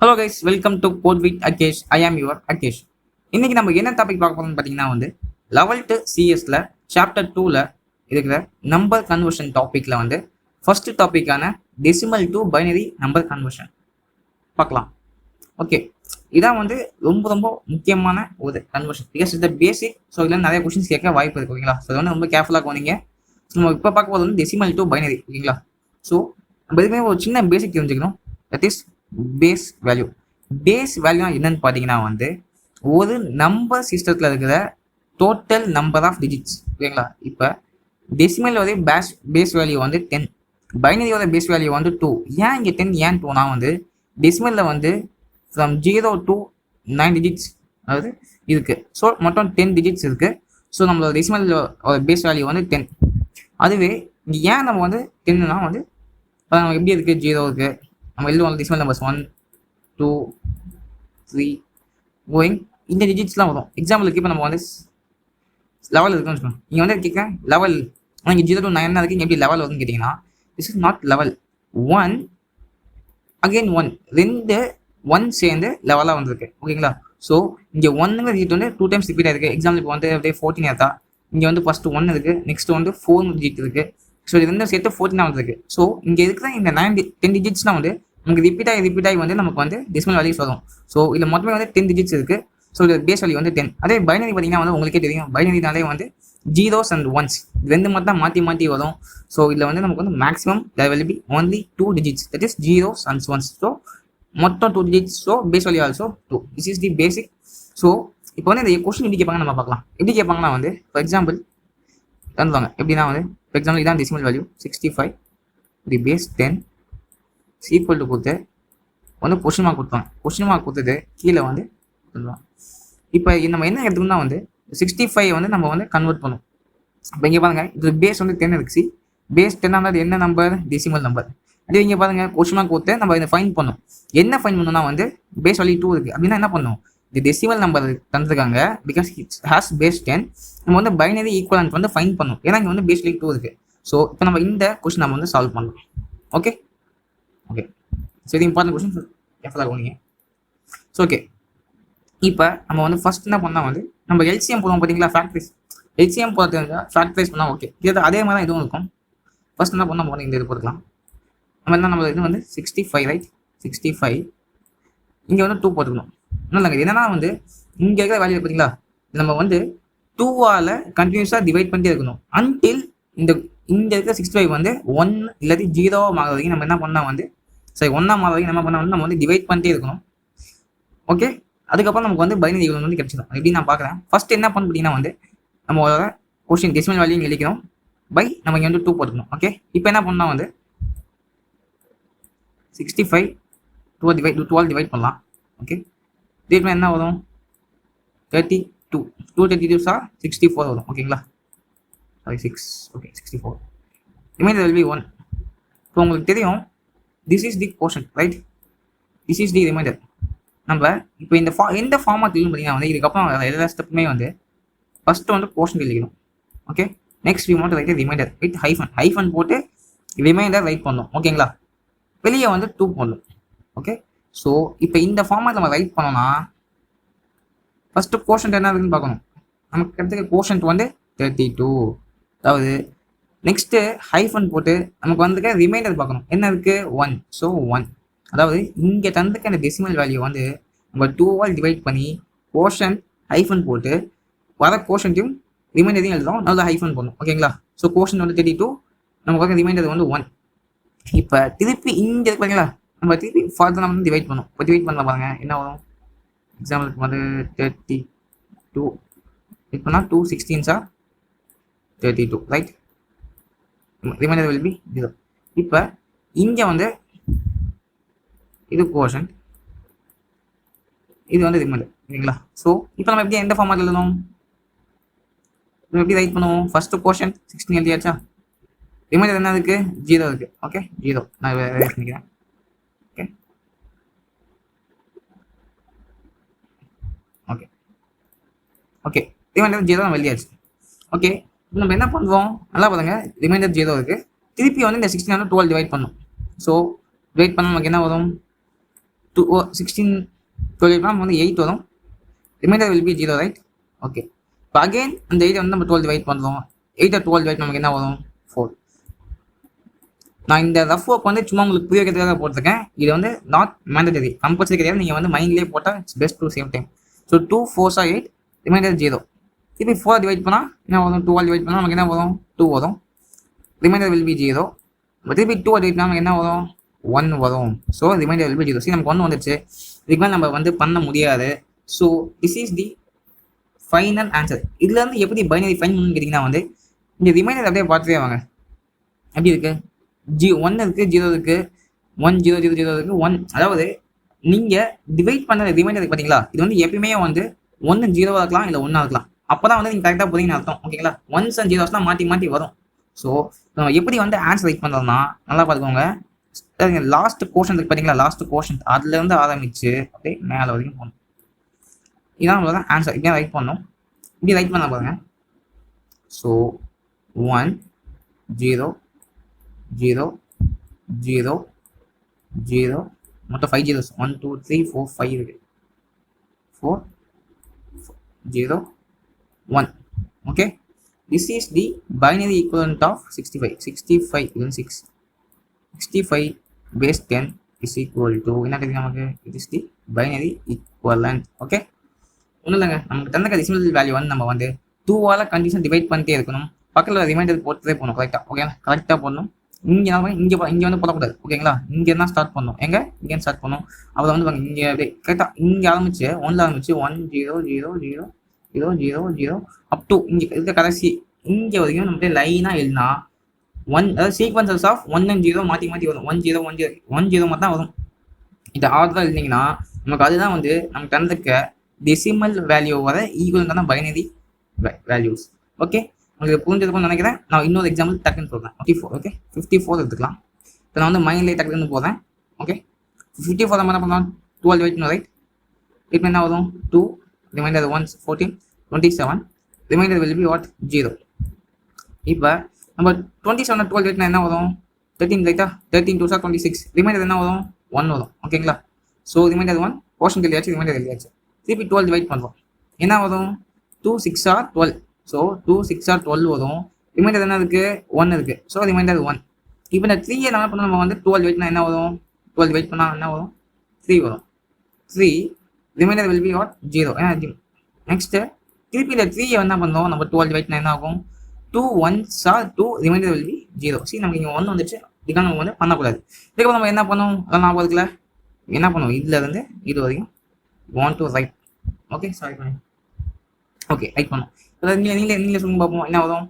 Hello guys, welcome to code with Akesh. I am your Akesh. இன்னைக்கு நம்ம என்ன டாபிக் பார்க்க போறோம்னு பார்த்தீங்கன்னா 11th சிஎஸ்ல சாப்டர் 2ல இருக்கிற நம்பர் கன்வர்ஷன் டாபிக்ல ஃபர்ஸ்ட் டாபிக்கான decimal to binary number conversion பார்க்கலாம். ஓகே, இதான் ரொம்ப ரொம்ப முக்கியமான ஒரு கன்வர்ஷன். பிகாஸ் இந்த பேசிக். ஸோ இதில் நிறைய கொஸ்டின்ஸ் கேட்க வாய்ப்பு இருக்கு. ஓகேங்களா? ஸோ இது ரொம்ப கேர்ஃபுல்லாக போனீங்க. நம்ம இப்போ பார்க்க போது டெசிமல் டு பைனரி. ஓகேங்களா? ஸோ நம்ம எதுவுமே ஒரு சின்ன பேசிக் தெரிஞ்சுக்கணும். That is base value. Base value என்னன்னு பார்த்தீங்கன்னா ஒரு நம்பர் சிஸ்டத்தில் இருக்கிற டோட்டல் நம்பர் ஆஃப் டிஜிட்ஸ். ஓகேங்களா? இப்போ டெசிமல் பேஸ் வேல்யூ 10, பைனரியோட பேஸ் வேல்யூ 2. ஏன் இங்கே 10 ஏன் 2னா டெசிமலில் ஃப்ரம் 0 to 9 டிஜிட்ஸ் அதாவது இருக்கு. ஸோ மொத்தம் 10 டிஜிட்ஸ் இருக்கு. ஸோ நம்மளோட டெசிமல் பேஸ் வேல்யூ 10. அதுவே இங்கே ஏன் நம்ம 10னா நமக்கு எப்படி இருக்கு? 0 இருக்கு. நம்ம எழுதுவோம் டெசிமல் நம்பர்ஸ் 1, 2, 3 கோயிங் இந்த டிஜிட்ஸ்லாம் வரும். எக்ஸாம்பிளுக்கு இப்போ நம்ம லெவல் இருக்குன்னு வச்சுக்கோங்க. இங்கே கேட்குறேன் லெவல், ஆனால் இங்கே 0 to 9 இருக்கு. இங்கே எப்படி லெவல் வருதுன்னு கேட்டிங்கன்னா this is not level. 1 again 1 ரெண்டு 1 சேர்ந்து லெவலாக வந்திருக்கு. ஓகேங்களா? ஸோ இங்கே 1ங்கிற டிஜிட் 2 டைம்ஸ் ரிப்பீட் ஆயிருக்கு. எக்ஸாம்பிள் இப்போ அப்படியே 14 ஏற்றா இங்கே ஃபர்ஸ்ட் 1 இருக்கு, நெக்ஸ்ட் 4 டிஜிட் இருக்கு. ஸோ இது ரெண்டும் சேர்த்து 14 வந்திருக்கு. ஸோ இங்கே இருக்கிற இந்த 10 டிஜிட்ஸ்லாம் நமக்கு ரிப்பீட் ஆகி நமக்கு டெசிமல் வேல்யூஸ் வரும். ஸோ இதில் மொத்தமே 10 டிஜிட்ஸ் இருக்கு. ஸோ இது பேஸ் வேல்யூ 10. அதே பைனரி பார்த்தீங்கன்னா உங்களுக்கே தெரியும். பைனரினாலே ஜீரோஸ் அண்ட் ஒன்ஸ் ரெண்டு மட்டும் மாற்றி வரும். ஸோ இதில் நமக்கு maximum there will be only 2 digits. That is zeros and ones. So மொத்தம் 2 digits. So base value also 2. This is the basic. So இப்போ இந்த கொஸ்டின் எப்படி கேட்பாங்க நம்ம பார்க்கலாம். எப்படி கேட்பாங்கன்னா ஃபார் எக்ஸாம்பிள் தந்துவாங்க. எப்படின்னா ஃபார் எக்ஸாம்பிள் இதான் decimal value 65 the base 10 equal to கொடுத்து கொஸ்டின் மார்க் கொடுப்பாங்க. கொஸ்டின் மார்க் கொடுத்தது கீழே சொல்லுவாங்க. இப்போ நம்ம என்ன எடுத்துக்கணும்னா 65 நம்ம கன்வெர்ட் பண்ணும். இப்போ இங்கே பாருங்க, இது பேஸ் 10 இருக்கு. சி பேஸ் 10 என்ன நம்பர்? Decimal number. அதே இங்கே பாருங்க, கொஸ்டின் மார்க் கொடுத்து நம்ம இதை ஃபைன் பண்ணோம். என்ன ஃபைன் பண்ணணும்னா பேஸ் வேல்யூ 2 இருக்கு. அப்படின்னா என்ன பண்ணும்? இந்த டெசிமல் நம்பர் தந்துருக்காங்க. Because it's has base 10. நம்ம பைனரி ஈக்குவலன்ட் ஃபைன் பண்ணும். ஏன்னா இங்கே பேஸ் வேல்யூ 2 இருக்கு. ஸோ இப்போ நம்ம இந்த கொஸ்டின் நம்ம சால்வ் பண்ணலாம். Okay okay. ஸோ இது இம்பார்ட்டன்ட் கொஸ்டின். கேர்ஃபுல்லாக போனீங்க. ஸோ ஓகே, இப்போ நம்ம ஃபர்ஸ்ட் என்ன பண்ணால் நம்ம எல்சிஎம் போடுவோம் பார்த்தீங்களா? ஃபேக்ட்ரிஸ் எல்சிஎம் போகிறது ஃபேக்ட்ரைஸ் பண்ணால் ஓகே. இது அதே மாதிரி தான் இதுவும் இருக்கும். ஃபர்ஸ்ட் என்ன பண்ணால் இந்த இது போட்டுக்கலாம். நம்ம என்ன நம்ம இது 65 ரைட். 65 இங்கே 2 போட்டுக்கணும். இன்னும் இல்லைங்க, என்னன்னா இங்கே இருக்கிற வேல்யூ பார்த்தீங்களா? நம்ம 2ஆல் கண்டினியூஸாக டிவைட் பண்ணிட்டே இருக்கணும் அன்டில் இந்த இருக்கிற 65 1 இல்லாட்டி 0 மாற வரைக்கும் நம்ம என்ன பண்ணால் சரி 1ஆ மாற வரைக்கும் என்ன பண்ணால் நம்ம டிவைட் பண்ணிட்டே இருக்கணும். ஓகே, அதுக்கப்புறம் நமக்கு பைனரி ஈக்குவலன்ட் கிடைச்சிடும். எப்படி நான் பார்க்குறேன். ஃபர்ஸ்ட் என்ன பண்ண அப்படின்னா நம்மளோட கொஸ்டின் டெசிமல் வேல்யூ எழுதிக்கணும். பை நம்ம இங்கே 2 போட்டுக்கணும். ஓகே, இப்போ என்ன பண்ணால் 65 12 டிவைட் பண்ணலாம். ஓகே, டிவைட் பண்ணால் என்ன வரும்? 32. 232 சார் 64 வரும். ஓகேங்களா? Sorry 6. Okay, 64. Remainder will be 1. இப்போ உங்களுக்கு தெரியும் this is the quotient right. This is the remainder. நம்ம இப்போ எந்த ஃபார்மாட் இல்லைன்னு பார்த்தீங்கன்னா இதுக்கப்புறம் எல்லா ஸ்டெப்புமே ஃபர்ஸ்ட் கோஷன் எழுதிக்கணும். Okay, next we want write remainder with hyphen போட்டு ரிமைண்டர் ரைட் பண்ணணும். ஓகேங்களா? வெளியே 2 போடணும். ஓகே, ஸோ இப்போ இந்த ஃபார்மாட் நம்ம ரைட் பண்ணோம்னா ஃபர்ஸ்ட் கோஷன்ட் என்ன இருக்குன்னு பார்க்கணும். நமக்கு கிடைச்ச கோஷன்ட் 32. அதாவது நெக்ஸ்ட்டு ஹைஃபன் போட்டு நமக்கு ரிமைண்டர் பார்க்கணும். என்ன இருக்கு? 1. ஸோ 1. அதாவது இங்கே தந்துக்க அந்த டெசிமல் வேல்யூ நம்ம 2ஆல் டிவைட் பண்ணி கோஷன் ஹைஃபன் போட்டு வர கோஷன்ட்டையும் ரிமைண்டரையும் எழுதுறோம். நல்லா ஹைஃபன் பண்ணணும். ஓகேங்களா? ஸோ கோஷன் 32, நமக்கு ரிமைண்டர் 1. இப்போ திருப்பி இங்கே இருக்கு பார்த்தீங்களா? நம்ம திருப்பி ஃபார்தர் நம்ம டிவைட் பண்ணணும். இப்போ டிவைட் பண்ண பாருங்க என்ன வரும்? எக்ஸாம்பிளுக்கு 32 டிவைட் பண்ணால் 2 16 sir 32 right. Reminder will B 0. இப்போ இங்கே இது கோஷன், இது ரிமைண்டர். ஓகேங்களா? ஸோ இப்போ நம்ம எப்படி எந்த ஃபார்மாட் எழுதணும்? நம்ம எப்படி ரைட் பண்ணுவோம்? ஃபர்ஸ்ட் கோஷன் 16 எழுதியாச்சா? ரிமைண்டர் என்ன இருக்கு? 0 இருக்கு. ஓகே, 0 நான் ரைட் பண்ணிக்கிறேன். ஓகே ஓகே ஓகே, ரிமைண்டர் 0 நம்ம எழுதியாச்சு. ஓகே, நம்ம என்ன பண்ணுவோம்? நல்லா பாருங்க, ரிமைண்டர் 0 இருக்கு. திருப்பி இந்த 16 12 டிவைட் பண்ணும். ஸோ டிவைட் பண்ண நமக்கு என்ன வரும்? 16 12 நம்ம வந்து 8 வரும். Reminder will B 0, right? Okay. இப்போ அகைன் அந்த 8 வந்து நம்ம 12 டிவைட் பண்ணுறோம். 8 12 டிவைட் நமக்கு என்ன வரும்? 4. நான் இந்த ரஃப் ஒர்க் வந்து சும்மா உங்களுக்கு புரிய வைக்கிறதுக்காக போட்டிருக்கேன். இது வந்து நாட் மேண்டட்டரி, கம்பல்சரி கிடையாது. நீங்கள் வந்து மைண்ட்லேயே போட்டால் it's best to save time. So 2 4 8, remainder 0. திருப்பி 4 டிவைட் பண்ணால் என்ன வரும்? 2 டிவைட் பண்ணால் நமக்கு என்ன வரும்? 2 வரும். Reminder will B 0. திருப்பி 2 டிவைட் பண்ணால் நமக்கு என்ன வரும்? 1 வரும். So remainder will B 0. சரி, நமக்கு 1 வந்துடுச்சு. இதுக்கு மேலே நம்ம வந்து பண்ண முடியாது. So this is the final answer. இதில் வந்து எப்படி பைனரி ஃபைன் பண்ணணும்னு கேட்டிங்கன்னா வந்து இந்த ரிமைண்டர் அப்படியே பார்த்துட்டே வாங்க. எப்படி இருக்குது? 1 இருக்குது, 0 இருக்குது, 1 0 0 0 இருக்குது, 1. அதாவது நீங்கள் டிவைட் பண்ண ரிமைண்டர் இருக்குது பார்த்தீங்களா? இது வந்து எப்பயுமே வந்து 1 0 இருக்கலாம், இல்லை 1 இருக்கலாம். அப்போ தான் வந்து நீங்கள் கரெக்டாக போகிறீங்கன்னு அர்த்தம். ஓகேங்களா? 1s and 0s மாற்றி மாற்றி வரும். ஸோ நம்ம எப்படி வந்து ஆன்சர் ரைட் பண்ணுறோம்னா நல்லா பார்த்துக்கோங்க. லாஸ்ட் போர்ஷன் இருக்குது பார்த்தீங்களா? லாஸ்ட் போர்ஷன் அதுலேருந்து ஆரம்பிச்சு அப்படியே மேலே வரைக்கும் போகணும். இதான் நம்மளோட ஆன்சர். இப்படியே ரைட் பண்ணணும். இப்படி ரைட் பண்ண பாருங்க. ஸோ 1 0 0 0 0 மொத்தம் 5 zeros. 1 2 3 4 5 இருக்கு. 4 0 1. Okay, this is the binary equivalent of 65. 65 even 6. 65 base 10 is equal to என்ன கிடைக்கும் நமக்கு? it is the binary equivalent. Okay, ஒன்றும் இல்லைங்க, நமக்கு தந்த டெசிமல் வேல்யூ வந்து நம்ம வந்து 2ஆல் கண்டிஷன் டிவைட் பண்ணிட்டே இருக்கணும். பக்கத்தில் ரிமைண்டர் போட்டுட்டே போகணும். கரெக்டாக ஓகேங்களா? கரெக்டாக போடணும். இங்கே வந்து போடக்கூடாது. ஓகேங்களா? இங்கே தான் ஸ்டார்ட் பண்ணணும். இங்கே ஸ்டார்ட் பண்ணணும். அப்புறம் வந்து இங்கே அப்படியே கரெக்டாக இங்கே ஆரம்பிச்சு 1 ஆரம்பிச்சு 1 0 0 0 0 0 0 அப் டு இங்கே இருக்க கடைசி இங்கே வரைக்கும் நம்ம லைனாக எழுதினா 1, அதாவது சீக்வன்சஸ் ஆஃப் 1 and 0 மாற்றி மாற்றி வரும். 1 0 1 0 1 0 மட்டும் தான் வரும். இந்த ஆர்டர் எழுதிங்கன்னா நமக்கு அதுதான் வந்து நமக்கு தந்திருக்க டெசிமல் வேல்யூ வர ஈக்குவலன்டான பைனரி வேல்யூஸ். ஓகே, உங்களுக்கு புரிஞ்சிருக்கும்னு நினைக்கிறேன். நான் இன்னொரு எக்ஸாம்பிள் டக்குன்னு சொல்கிறேன். 54. ஓகே, 54 எடுத்துக்கலாம். இப்போ நான் வந்து மைண்ட்லேயே டக்குன்னு போகிறேன். ஓகே, 54 நம்ம என்ன பண்ணலாம்? 12 டிவைட் பண்ணணும், ரைட்? இப்போ என்ன வரும்? 2 remainder 1 14 27. Remainder will be what? 0. இப்போ நம்ம 27 12 டிவைட் என்ன வரும்? 13, ரைட்டா? 13 2 26. ரிமைண்டர் என்ன வரும்? 1 வரும். ஓகேங்களா? ஸோ ரிமைண்டர் 1 போர்ஷன் எழுதியாச்சு, ரிமைண்டர் எழுதியாச்சு. திருப்பி 12 டிவைட் பண்ணுறோம். என்ன வரும்? 2 6 12. ஸோ 2 6 12 வரும். ரிமைண்டர் என்ன இருக்குது? 1 இருக்குது. So remainder 1. இப்போ இந்த 3 என்ன பண்ணணும்? நம்ம வந்து 12 டிவைட் பண்ணால் என்ன வரும்? 12 டிவைட் பண்ணால் என்ன வரும்? 3 வரும். 3 reminder will be what? 0. Next திருப்பி இந்த 3 என்ன பண்ணோம்? நம்ம 12 டிவைட் பண்ணால் என்ன ஆகும்? 2 1s 2 ரிமைண்டர் வில் பி 0. சரி, நமக்கு இங்கே 1 வந்துச்சு. இதுக்காக நம்ம வந்து பண்ணக்கூடாது. இதுக்கப்புறம் நம்ம என்ன பண்ணோம்? அதெல்லாம் ஞாபகம் இருக்குல்ல? என்ன பண்ணுவோம்? இதுலேருந்து இது வரைக்கும் want to write. Okay, sorry பண்ணி. ஓகே, ரைட் பண்ணோம். அதாவது நீங்களே சொல்லுங்க பார்ப்போம். என்ன வரும்?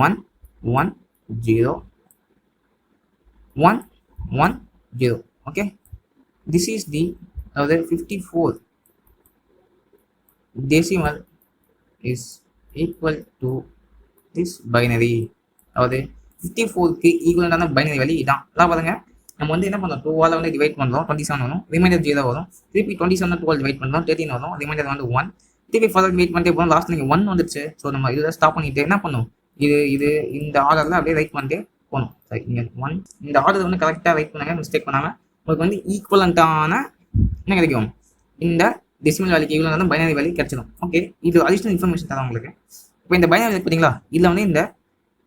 1 1 0 1 1 0. ஓகே, திஸ் இஸ் தி அதாவது 54 decimal is equal to this binary. அதாவது 54க்கு ஈக்குவலண்டான பைனரி வேல்யூ இதான். அதான் பாருங்க, நம்ம வந்து என்ன பண்ணோம்? 2ஆல் வந்து டிவைட் பண்ணுறோம், 27 வரும். ரிமைண்டர் 0 வரும். திருப்பி 27 12 டிவைட் பண்ணுறோம், 13 வரும். ரிமைண்டர் வந்து 1. திருப்பி ஃபர்தர் டிவைட் பண்ணிட்டே போகிறோம். லாஸ்ட் நீங்கள் 1 வந்துச்சு. ஸோ நம்ம இதில் ஸ்டாப் பண்ணிட்டு என்ன பண்ணும்? இது இந்த ஆர்டரில் அப்படியே ரைட் பண்ணிட்டே போகணும். சரி, நீங்கள் 1 இந்த ஆர்டர் வந்து கரெக்டாக ரைட் பண்ணுங்க, மிஸ்டேக் பண்ணாமல். உங்களுக்கு வந்து ஈக்குவலண்டான என்ன கிடைக்கும்? இந்த டெசிமல் வேல்யூக்கு ஈக்குவலண்டான பைனரி வேல்யூ கிடைச்சிடும். ஓகே, இது அடிஷனல் இன்ஃபர்மேஷன் தரேன் உங்களுக்கு. இப்போ இந்த பைனரி வேல்யூ பார்த்தீங்களா? இதில் வந்து இந்த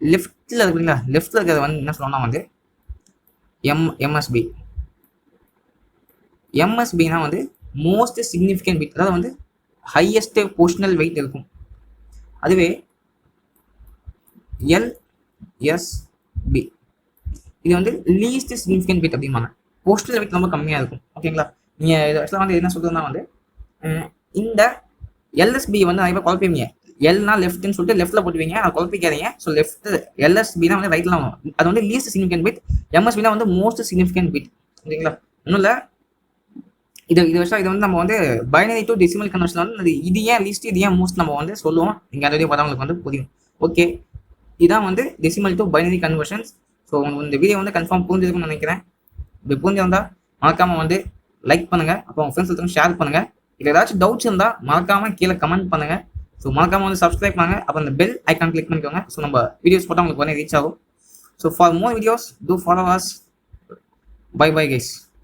லெஃப்ட்டில் இருக்குங்களா? லெஃப்ட்டில் இருக்கிறத வந்து என்ன சொல்லணும்னா வந்து எம்எஸ்பினா வந்து மோஸ்ட் சிக்னிஃபிகண்ட் பிட், அதாவது வந்து ஹையஸ்ட் பொசிஷனல் வெயிட் இருக்கும். அதுவே எல்எஸ்பி இது வந்து லீஸ்ட் சிக்னிஃபிகண்ட் பிட் அப்படிம்பாங்க. பொசிஷனல் வெயிட் ரொம்ப கம்மியாக இருக்கும். ஓகேங்களா? நீங்கள் ஆக்சுவலாக வந்து என்ன சொல்றதுன்னா வந்து இந்த எல்எஸ்பி வந்து நிறைய குழப்பீங்க. எல்னா லெஃப்ட்னு சொல்லிட்டு லெஃப்ட்ல போட்டுவீங்க, அதை குழப்பிக்காதீங்க. ஸோ லெஃப்ட் எல்எஸ்பினா வந்து ரைட்ல வரும். அது வந்து லீஸ்ட் சிக்னிஃபிகண்ட் பிட். எம்எஸ்பினா வந்து மோஸ்ட் சிக்னிஃபிகண்ட் பிட். ஓகேங்களா? ஒன்றும் இல்லை, இது வந்து நம்ம வந்து பைனரி டு டெசிமல் கன்வர்ஷன் வந்து இது ஏன் லீஸ்ட், இது ஏன் மோஸ்ட் நம்ம வந்து சொல்லுவோம். நீங்கள் அந்த வீடியோ பார்த்தா உங்களுக்கு வந்து புரியும். ஓகே, இதான் வந்து decimal to binary conversions. So இந்த வீடியோ வந்து கன்ஃபார்ம் புரிஞ்சிருக்குன்னு நினைக்கிறேன். இப்போ புரிஞ்சிருந்தா மறக்காமல் வந்து லைக் பண்ணுங்கள், அப்புறம் உங்கள் ஃப்ரெண்ட்ஸ் எல்லாத்தையும் ஷேர் பண்ணுங்கள். இதில் ஏதாச்சும் டவுட்ஸ் இருந்தால் மறக்காமல் கீழே கமெண்ட் பண்ணுங்கள். ஸோ மறக்காமல் வந்து சப்ஸ்கிரைப் பண்ணுங்கள், அப்புறம் அந்த பெல் ஐக்கான் கிளிக் பண்ணிக்கோங்க. ஸோ நம்ம வீடியோஸ் போட்டால் உங்களுக்கு உடனே ரீச் ஆகும். So for more videos to follow us. Bye bye guys.